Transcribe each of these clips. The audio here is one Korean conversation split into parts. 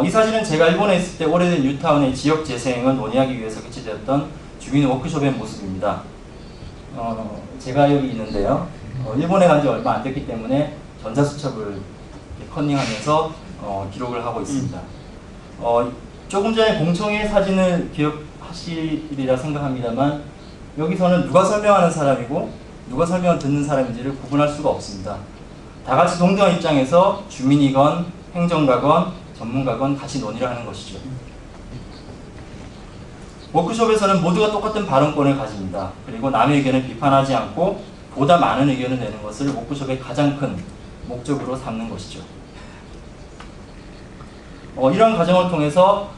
이 사진은 제가 일본에 있을 때 오래된 뉴타운의 지역 재생을 논의하기 위해서 개최되었던 주민 워크숍의 모습입니다. 제가 여기 있는데요. 일본에 간 지 얼마 안 됐기 때문에 전자수첩을 컨닝하면서 기록을 하고 있습니다. 조금 전에 공청회 사진을 기억하시리라 생각합니다만 여기서는 누가 설명하는 사람이고 누가 설명을 듣는 사람인지를 구분할 수가 없습니다. 다 같이 동등한 입장에서 주민이건 행정가건 전문가건 같이 논의를 하는 것이죠. 워크숍에서는 모두가 똑같은 발언권을 가집니다. 그리고 남의 의견을 비판하지 않고 보다 많은 의견을 내는 것을 워크숍의 가장 큰 목적으로 삼는 것이죠. 이런 과정을 통해서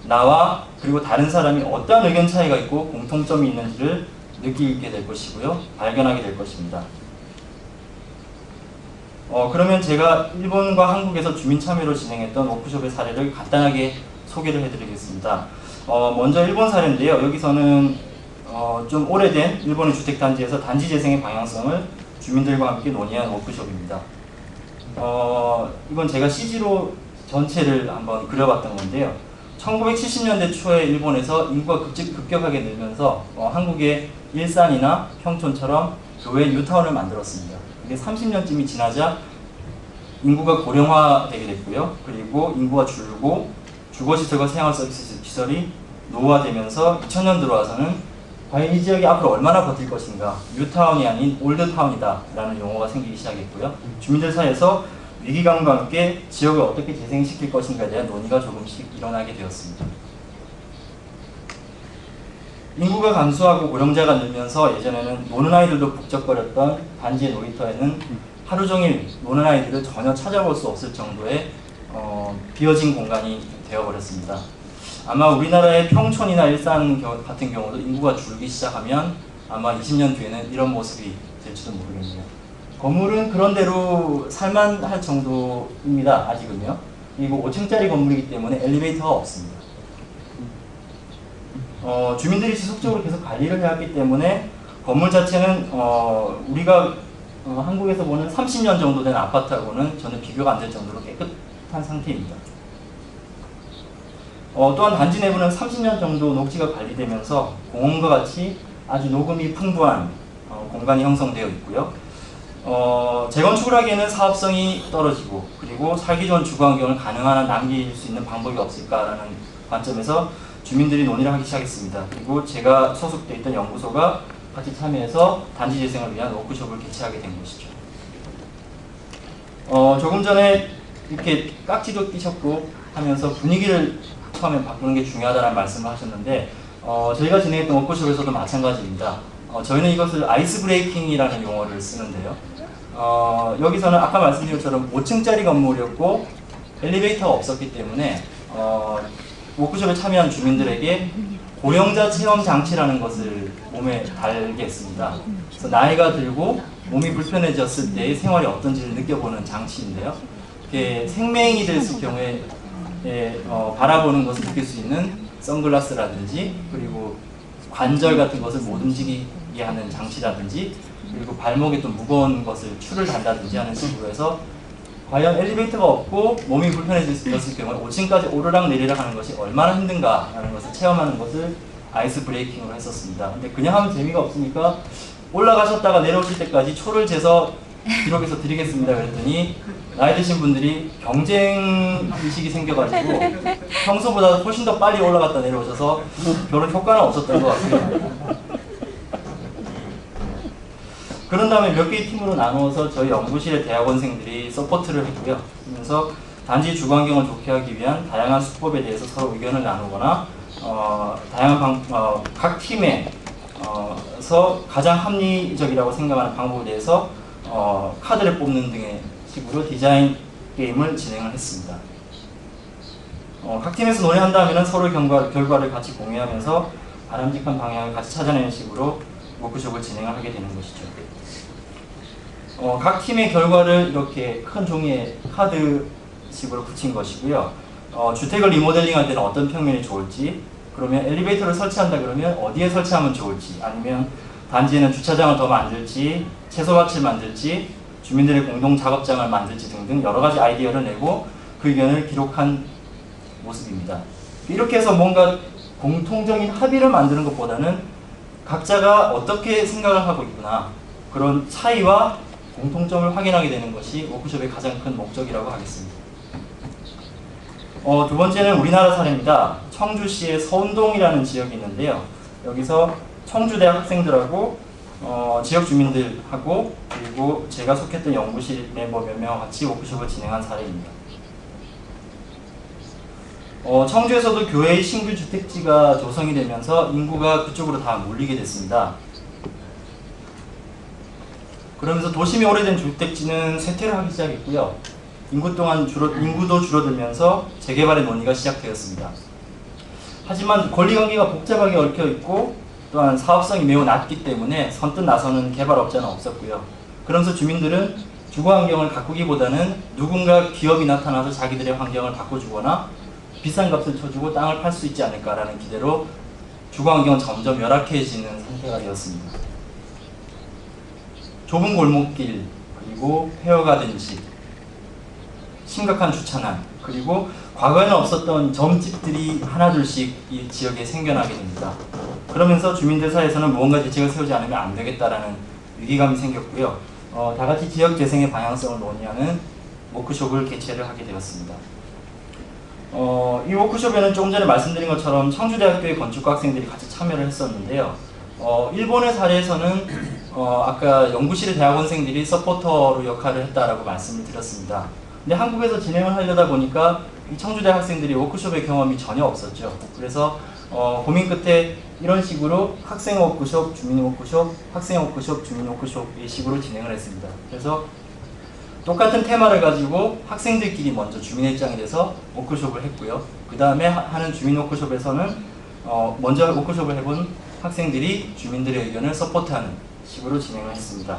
나와 그리고 다른 사람이 어떠한 의견 차이가 있고 공통점이 있는지를 느끼게 될 것이고요. 발견하게 될 것입니다. 그러면 제가 일본과 한국에서 주민 참여로 진행했던 워크숍의 사례를 간단하게 소개를 해드리겠습니다. 먼저 일본 사례인데요. 여기서는 좀 오래된 일본의 주택단지에서 단지 재생의 방향성을 주민들과 함께 논의한 워크숍입니다. 이건 제가 CG로 전체를 한번 그려봤던 건데요. 1970년대 초에 일본에서 인구가 급격하게 늘면서 한국의 일산이나 평촌처럼 교외 뉴타운을 만들었습니다. 이게 30년쯤이 지나자 인구가 고령화되게 됐고요. 그리고 인구가 줄고 주거시설과 생활서비스 시설이 노후화되면서 2000년 들어와서는 과연 이 지역이 앞으로 얼마나 버틸 것인가, 뉴타운이 아닌 올드타운이다 라는 용어가 생기기 시작했고요. 주민들 사이에서 위기감과 함께 지역을 어떻게 재생시킬 것인가에 대한 논의가 조금씩 일어나게 되었습니다. 인구가 감소하고 고령자가 늘면서 예전에는 노는 아이들도 북적거렸던 단지의 놀이터에는 하루 종일 노는 아이들을 전혀 찾아볼 수 없을 정도의 비어진 공간이 되어버렸습니다. 아마 우리나라의 평촌이나 일산 같은 경우도 인구가 줄기 시작하면 아마 20년 뒤에는 이런 모습이 될지도 모르겠네요. 건물은 그런대로 살만할 정도입니다. 아직은요. 그리고 5층짜리 건물이기 때문에 엘리베이터가 없습니다. 주민들이 지속적으로 계속 관리를 해왔기 때문에 건물 자체는 우리가 한국에서 보는 30년 정도 된 아파트하고는 전혀 비교가 안 될 정도로 깨끗한 상태입니다. 또한 단지 내부는 30년 정도 녹지가 관리되면서 공원과 같이 아주 녹음이 풍부한 공간이 형성되어 있고요. 재건축을 하기에는 사업성이 떨어지고 그리고 살기 좋은 주거환경을 가능한 한 남길 수 있는 방법이 없을까라는 관점에서 주민들이 논의를 하기 시작했습니다. 그리고 제가 소속되어 있던 연구소가 같이 참여해서 단지 재생을 위한 워크숍을 개최하게 된 것이죠. 조금 전에 이렇게 깍지도 끼셨고 하면서 분위기를 처음에 바꾸는 게 중요하다는 말씀을 하셨는데 저희가 진행했던 워크숍에서도 마찬가지입니다. 저희는 이것을 아이스 브레이킹이라는 용어를 쓰는데요. 여기서는 아까 말씀드린 것처럼 5층짜리 건물이었고 엘리베이터가 없었기 때문에 워크숍에 참여한 주민들에게 고령자 체험 장치라는 것을 몸에 달게 했습니다. 그래서 나이가 들고 몸이 불편해졌을 때의 생활이 어떤지를 느껴보는 장치인데요. 이렇게 생맹이 됐을 경우에 바라보는 것을 느낄 수 있는 선글라스라든지 그리고 관절 같은 것을 못 움직이게 하는 장치라든지 그리고 발목에 또 무거운 것을 줄을 단다든지 하는 식으로 해서 과연 엘리베이터가 없고 몸이 불편해졌을 경우에 5층까지 오르락 내리락 하는 것이 얼마나 힘든가 라는 것을 체험하는 것을 아이스 브레이킹으로 했었습니다. 근데 그냥 하면 재미가 없으니까 올라가셨다가 내려오실 때까지 초를 재서 기록해서 드리겠습니다 그랬더니 나이 드신 분들이 경쟁 의식이 생겨가지고 평소보다 훨씬 더 빨리 올라갔다 내려오셔서 별로 효과는 없었던 것 같고요. 그런 다음에 몇 개의 팀으로 나누어서 저희 연구실의 대학원생들이 서포트를 했고요. 그러면서 단지 주거환경을 좋게 하기 위한 다양한 수법에 대해서 서로 의견을 나누거나 다양한 각 팀에서 가장 합리적이라고 생각하는 방법에 대해서 카드를 뽑는 등의 식으로 디자인 게임을 진행을 했습니다. 각 팀에서 논의한 다음에는 서로 결과를 같이 공유하면서 바람직한 방향을 같이 찾아내는 식으로 워크숍을 진행을 하게 되는 것이죠. 각 팀의 결과를 이렇게 큰 종이에 카드식으로 붙인 것이고요. 주택을 리모델링 할 때는 어떤 평면이 좋을지, 그러면 엘리베이터를 설치한다 그러면 어디에 설치하면 좋을지, 아니면 단지에는 주차장을 더 만들지, 채소밭을 만들지, 주민들의 공동 작업장을 만들지 등등 여러 가지 아이디어를 내고 그 의견을 기록한 모습입니다. 이렇게 해서 뭔가 공통적인 합의를 만드는 것보다는 각자가 어떻게 생각을 하고 있구나, 그런 차이와 공통점을 확인하게 되는 것이 워크숍의 가장 큰 목적이라고 하겠습니다. 두 번째는 우리나라 사례입니다. 청주시의 서운동이라는 지역이 있는데요. 여기서 청주대학 학생들하고 지역 주민들하고 그리고 제가 속했던 연구실 멤버 몇 명과 같이 워크숍을 진행한 사례입니다. 청주에서도 교외의 신규 주택지가 조성이 되면서 인구가 그쪽으로 다 몰리게 됐습니다. 그러면서 도심이 오래된 주택지는 쇠퇴를 하기 시작했고요. 인구도 줄어들면서 재개발의 논의가 시작되었습니다. 하지만 권리관계가 복잡하게 얽혀있고 또한 사업성이 매우 낮기 때문에 선뜻 나서는 개발업자는 없었고요. 그러면서 주민들은 주거환경을 가꾸기보다는 누군가 기업이 나타나서 자기들의 환경을 바꿔주거나 비싼 값을 쳐주고 땅을 팔 수 있지 않을까라는 기대로 주거환경은 점점 열악해지는 상태가 되었습니다. 좁은 골목길, 그리고 폐허가든지 심각한 주차난, 그리고 과거에는 없었던 점집들이 하나둘씩 이 지역에 생겨나게 됩니다. 그러면서 주민들 사이에서는 무언가 대책을 세우지 않으면 안 되겠다라는 위기감이 생겼고요. 다 같이 지역 재생의 방향성을 논의하는 워크숍을 개최를 하게 되었습니다. 이 워크숍에는 조금 전에 말씀드린 것처럼 청주대학교의 건축과 학생들이 같이 참여를 했었는데요. 일본의 사례에서는 아까 연구실의 대학원생들이 서포터로 역할을 했다라고 말씀을 드렸습니다. 근데 한국에서 진행을 하려다 보니까 이 청주대 학생들이 워크숍의 경험이 전혀 없었죠. 그래서 고민 끝에 이런 식으로 학생 워크숍, 주민 워크숍, 학생 워크숍, 주민 워크숍 이 식으로 진행을 했습니다. 그래서 똑같은 테마를 가지고 학생들끼리 먼저 주민의 입장이 돼서 워크숍을 했고요. 그 다음에 하는 주민 워크숍에서는 먼저 워크숍을 해본 학생들이 주민들의 의견을 서포트하는 식으로 진행을 했습니다.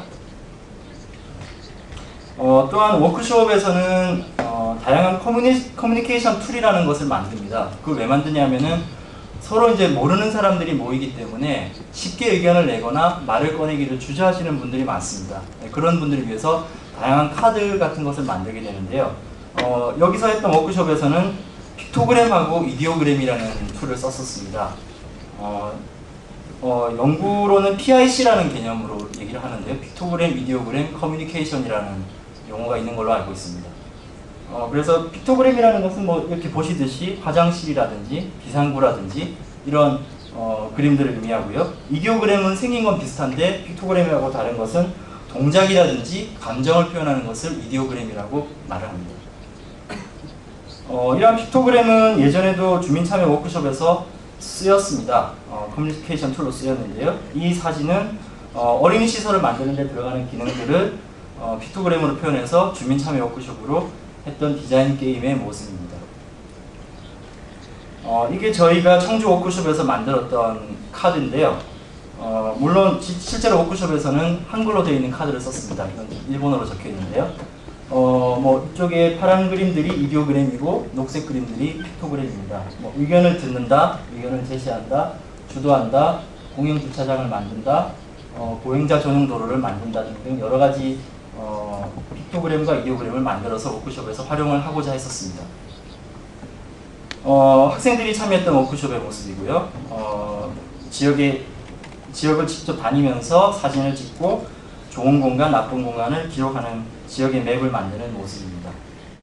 또한 워크숍에서는 다양한 커뮤니케이션 툴이라는 것을 만듭니다. 그걸 왜 만드냐면은 서로 이제 모르는 사람들이 모이기 때문에 쉽게 의견을 내거나 말을 꺼내기를 주저하시는 분들이 많습니다. 그런 분들을 위해서 다양한 카드 같은 것을 만들게 되는데요. 여기서 했던 워크숍에서는 픽토그램하고 이디오그램이라는 툴을 썼었습니다. 연구로는 PIC라는 개념으로 얘기를 하는데요. 픽토그램, 이디오그램, 커뮤니케이션이라는 용어가 있는 걸로 알고 있습니다. 그래서 픽토그램이라는 것은 뭐 이렇게 보시듯이 화장실이라든지 비상구라든지 이런 그림들을 의미하고요. 이디오그램은 생긴 건 비슷한데 픽토그램하고 다른 것은 동작이라든지 감정을 표현하는 것을 이디오그램이라고 말을 합니다. 이러한 픽토그램은 예전에도 주민참여 워크숍에서 쓰였습니다. 커뮤니케이션 툴로 쓰였는데요. 이 사진은 어린이 시설을 만드는 데 들어가는 기능들을 픽토그램으로 표현해서 주민참여 워크숍으로 했던 디자인 게임의 모습입니다. 이게 저희가 청주 워크숍에서 만들었던 카드인데요. 물론 실제로 워크숍에서는 한글로 되어 있는 카드를 썼습니다. 이건 일본어로 적혀 있는데요. 뭐 이쪽에 파란 그림들이 이디오그램이고 녹색 그림들이 픽토그램입니다. 뭐 의견을 듣는다, 의견을 제시한다, 주도한다, 공영 주차장을 만든다, 보행자 전용 도로를 만든다 등등 여러 가지 픽토그램과 이디오그램을 만들어서 워크숍에서 활용을 하고자 했었습니다. 학생들이 참여했던 워크숍의 모습이고요. 지역을 직접 다니면서 사진을 찍고 좋은 공간, 나쁜 공간을 기록하는 지역의 맵을 만드는 모습입니다.